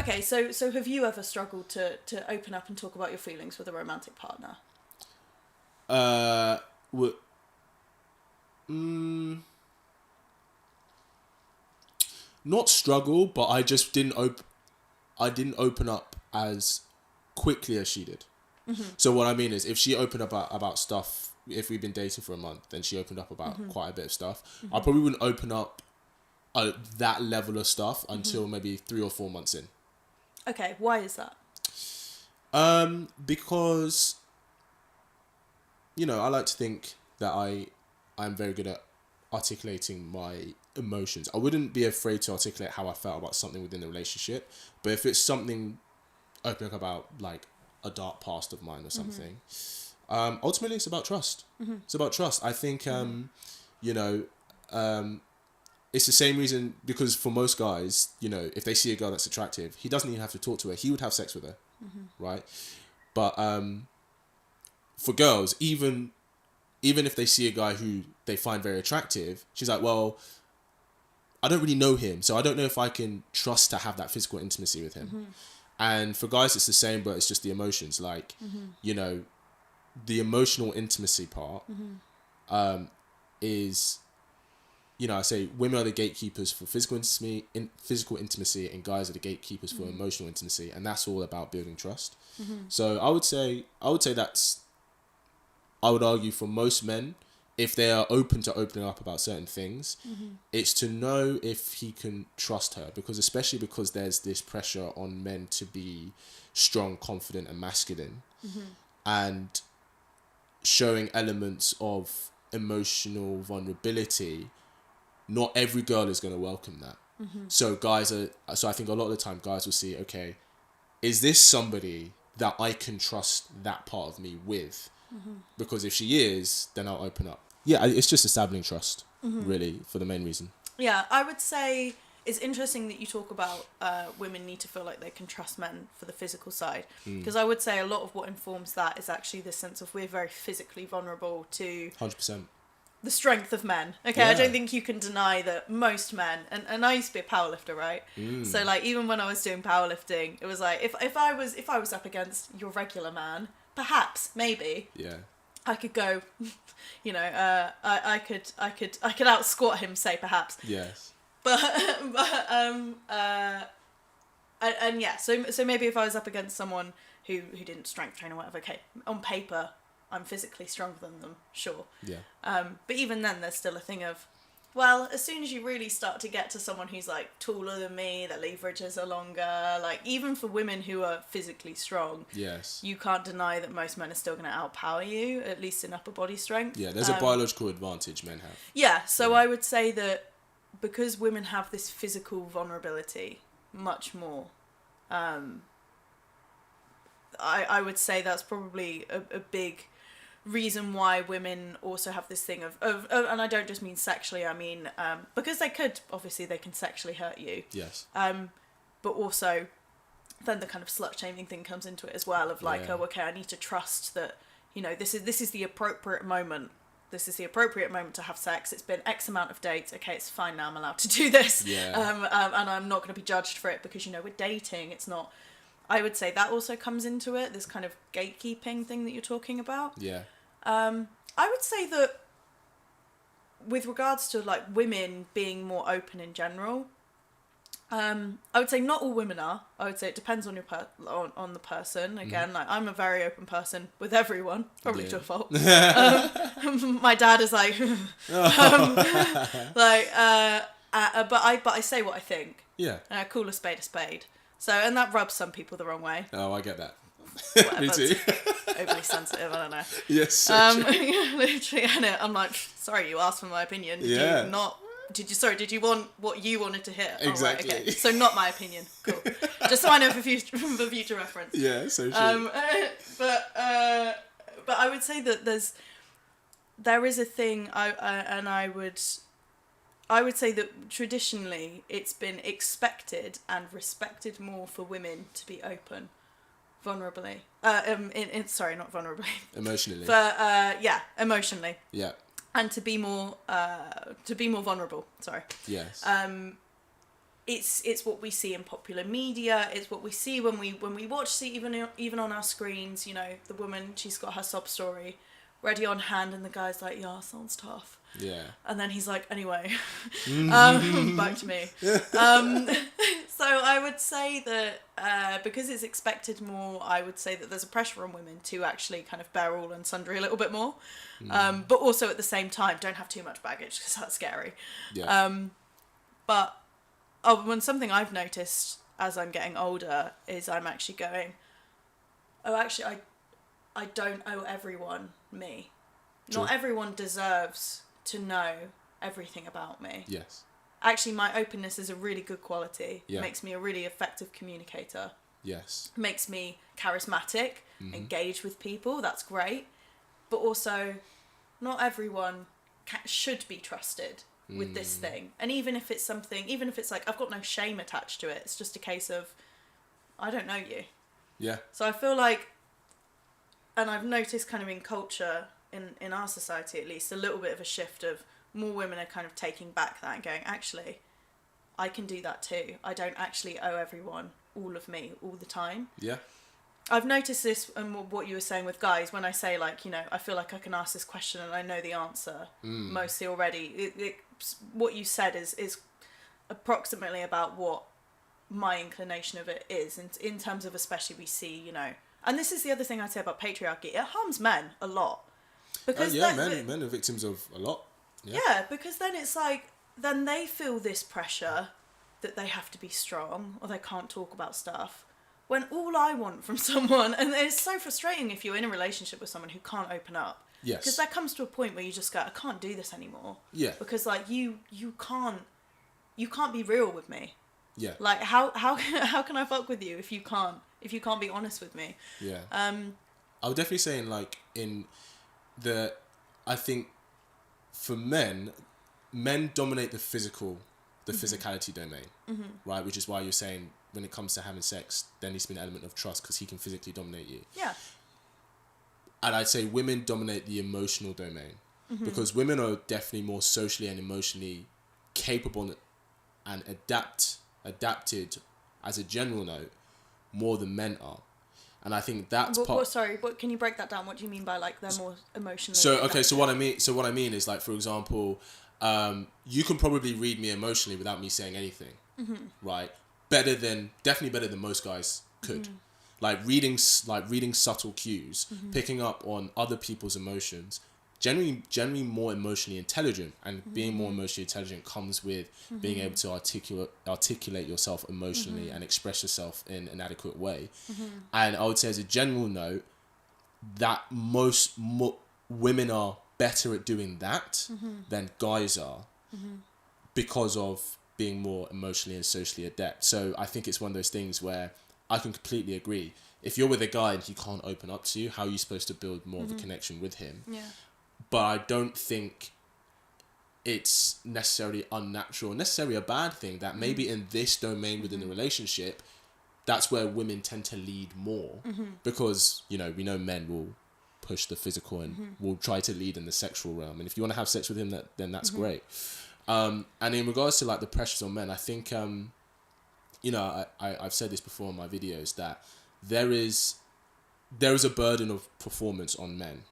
Okay, so have you ever struggled to open up and talk about your feelings with a romantic partner? W- mm, Not struggle, but I just I didn't open up as quickly as she did. So what I mean is, if she opened up about stuff, if we've been dating for a month, then she opened up about quite a bit of stuff. I probably wouldn't open up that level of stuff until maybe 3 or 4 months in. Okay, why is that? Because I like to think that I'm very good at articulating my emotions. I wouldn't be afraid to articulate how I felt about something within the relationship, but if it's something opening up about like a dark past of mine or something, ultimately it's about trust. It's about trust. I think you know it's the same reason, because for most guys, if they see a girl that's attractive, he doesn't even have to talk to her. He would have sex with her, right? But for girls, even if they see a guy who they find very attractive, she's like, well, I don't really know him, so I don't know if I can trust to have that physical intimacy with him. And for guys, it's the same, but it's just the emotions. Like, the emotional intimacy part is, I say women are the gatekeepers for physical intimacy, and guys are the gatekeepers for emotional intimacy, and that's all about building trust. So I would say that's, I would argue, for most men, if they are open to opening up about certain things, it's to know if he can trust her, especially because there's this pressure on men to be strong, confident, and masculine, and showing elements of emotional vulnerability. Not every girl is going to welcome that. So I think a lot of the time guys will see, okay, is this somebody that I can trust that part of me with? Because if she is, then I'll open up. Yeah, it's just establishing trust, really, for the main reason. Yeah, I would say it's interesting that you talk about women need to feel like they can trust men for the physical side. Because I would say a lot of what informs that is actually this sense of we're very physically vulnerable to 100%. the strength of men. Okay, Yeah. I don't think you can deny that most men, and I used to be a powerlifter, right? So like even when I was doing powerlifting, it was like if I was up against your regular man, perhaps maybe Yeah. I could go, I could out squat him, say perhaps. Yes. But and yeah, so maybe if I was up against someone who didn't strength train or whatever, okay, on paper I'm physically stronger than them, sure. Yeah. But even then, there's still a thing of, well, as soon as you really start to get to someone who's like taller than me, the leverages are longer, like even for women who are physically strong, Yes. you can't deny that most men are still going to outpower you, at least in upper body strength. Yeah, there's a biological advantage men have. Yeah, so I would say that because women have this physical vulnerability much more, I would say that's probably a big reason why women also have this thing of and I don't just mean sexually, I mean because they can sexually hurt you, Yes. but also then the kind of slut shaming thing comes into it as well, of like, Yeah. oh, okay, I need to trust that this is the appropriate moment. This is the appropriate moment to have sex. It's been X amount of dates. Okay, it's fine now. I'm allowed to do this. Yeah. And I'm not going to be judged for it because we're dating. It's not. I would say that also comes into it. This kind of gatekeeping thing that you're talking about. Yeah. I would say that with regards to like women being more open in general, I would say not all women are. I would say it depends on on the person. Again, like I'm a very open person with everyone, probably to a fault. My dad is like, but I say what I think. Yeah. Call a spade a spade. So, and that rubs some people the wrong way. Oh, I get that. Whatever, Me too. Overly sensitive, I don't know. Yes. Literally, I'm like, sorry, you asked for my opinion. Did you want what you wanted to hear? Exactly. Oh, right, okay. So not my opinion. Cool. Just so I know for future reference. Yeah, so true. But I would say that there is a thing I would say that traditionally it's been expected and respected more for women to be open, vulnerably. Sorry, not vulnerably. Emotionally. Emotionally. Yeah. And to be more vulnerable. Sorry. Yes. it's what we see in popular media. It's what we see when we watch, see even on our screens. You know, the woman, she's got her sob story ready on hand, and the guy's like, "Yeah, sounds tough." Yeah. And then he's like, "Anyway, back to me." So I would say that because it's expected more, I would say that there's a pressure on women to actually kind of bear all and sundry a little bit more, but also at the same time, don't have too much baggage because that's scary. Yeah. But when something I've noticed as I'm getting older is I'm actually going, oh, actually, I don't owe everyone me. True. Not everyone deserves to know everything about me. Yes. Actually, my openness is a really good quality. Yeah. It makes me a really effective communicator. Yes. It makes me charismatic, engage with people. That's great. But also, not everyone should be trusted with this thing. And even if it's something, even if it's like, I've got no shame attached to it, it's just a case of, I don't know you. Yeah. So I feel like, and I've noticed kind of in culture, in our society at least, a little bit of a shift of more women are kind of taking back that and going, actually, I can do that too. I don't actually owe everyone all of me all the time. Yeah. I've noticed this, and what you were saying with guys, when I say, like, you know, I feel like I can ask this question and I know the answer mostly already. What you said is approximately about what my inclination of it is, and in terms of, especially, we see, you know, and this is the other thing I'd say about patriarchy, it harms men a lot. Because men are victims of a lot. Yeah, because then it's like, then they feel this pressure that they have to be strong or they can't talk about stuff. When all I want from someone, and it's so frustrating if you're in a relationship with someone who can't open up. Yes. Because there comes to a point where you just go, I can't do this anymore. Yeah. Because like you can't be real with me. Yeah. Like how can I fuck with you if you can't be honest with me? Yeah. I would definitely say I think for men dominate the physicality domain, right? Which is why you're saying when it comes to having sex, there needs to be an element of trust because he can physically dominate you. Yeah. And I'd say women dominate the emotional domain because women are definitely more socially and emotionally capable and adapted as a general note more than men are. And I think that's can you break that down? What do you mean by like they're more emotionally? So what I mean is, like, for example, you can probably read me emotionally without me saying anything, right? Definitely better than most guys could. Like reading subtle cues, picking up on other people's emotions. Generally more emotionally intelligent, and being more emotionally intelligent comes with being able to articulate yourself emotionally and express yourself in an adequate way. And I would say, as a general note, that most women are better at doing that than guys are because of being more emotionally and socially adept. So I think it's one of those things where I can completely agree. If you're with a guy and he can't open up to you, how are you supposed to build more of a connection with him? Yeah. But I don't think it's necessarily unnatural, necessarily a bad thing that maybe in this domain within the relationship, that's where women tend to lead more because, you know, we know men will push the physical and will try to lead in the sexual realm. And if you want to have sex with him, then that's great. And in regards to like the pressures on men, I think, you know, I've said this before in my videos that there is a burden of performance on men